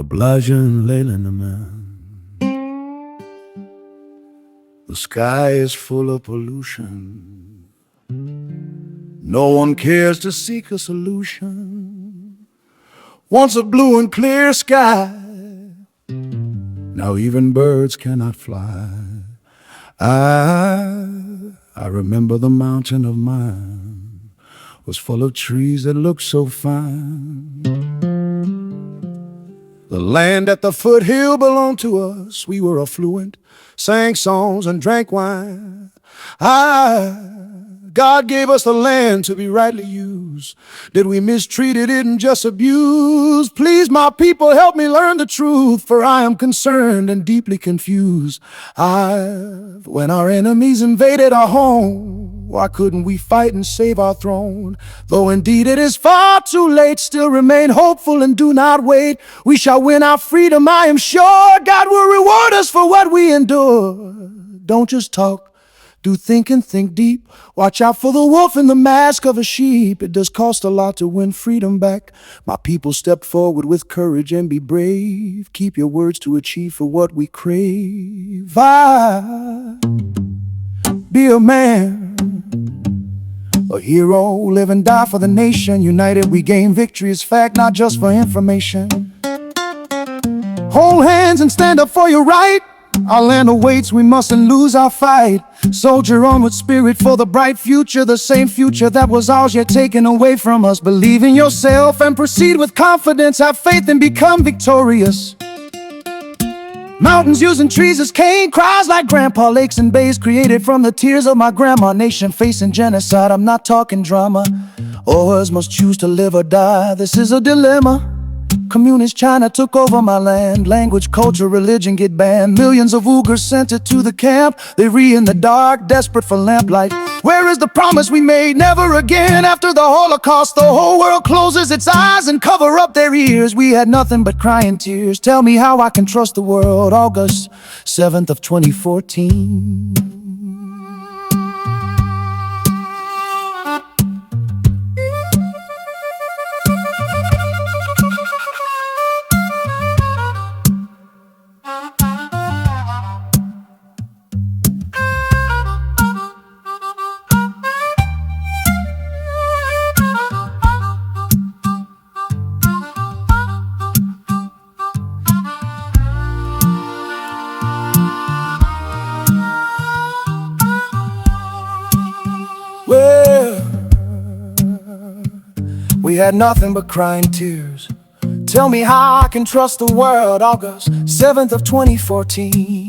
Ablajan Leylinaman. The sky is full of pollution. No one cares to seek a solution. Once a blue and clear sky, now even birds cannot fly. I remember the mountain of mine was full of trees that looked so fine. The land at the foothill belonged to us. We were affluent, sang songs and drank wine. God gave us the land to be rightly used. Did we mistreat it and just abuse? Please, my people, help me learn the truth, for I am concerned and deeply confused. When our enemies invaded our home, why couldn't we fight and save our throne? Though indeed it is far too late, still remain hopeful and do not wait. We shall win our freedom, I am sure. God will reward us for what we endure. Don't just talk, do think and think deep. Watch out for the wolf in the mask of a sheep. It does cost a lot to win freedom back. My people, step forward with courage and be brave. Keep your words to achieve for what we crave. Be a man, a hero, live and die for the nation. United we gain victory is fact, not just for information. Hold hands and stand up for your right. Our land awaits, we mustn't lose our fight. Soldier on with spirit for the bright future, the same future that was ours yet taken away from us. Believe in yourself and proceed with confidence. Have faith and become victorious. Mountains using trees as cane, cries like grandpa. Lakes and bays created from the tears of my grandma. Nation facing genocide, I'm not talking drama. Ours must choose to live or die, this is a dilemma. Communist China took over my land. Language, culture, religion get banned. Millions of Uyghurs sent it to the camp. They read in the dark, desperate for lamplight. Where is the promise we made? Never again. After the Holocaust, the whole world closes its eyes and cover up their ears. We had nothing but crying tears. Tell me how I can trust the world. August 7th of 2014. Well, we had nothing but crying tears. Tell me how I can trust the world. August 7th of 2014.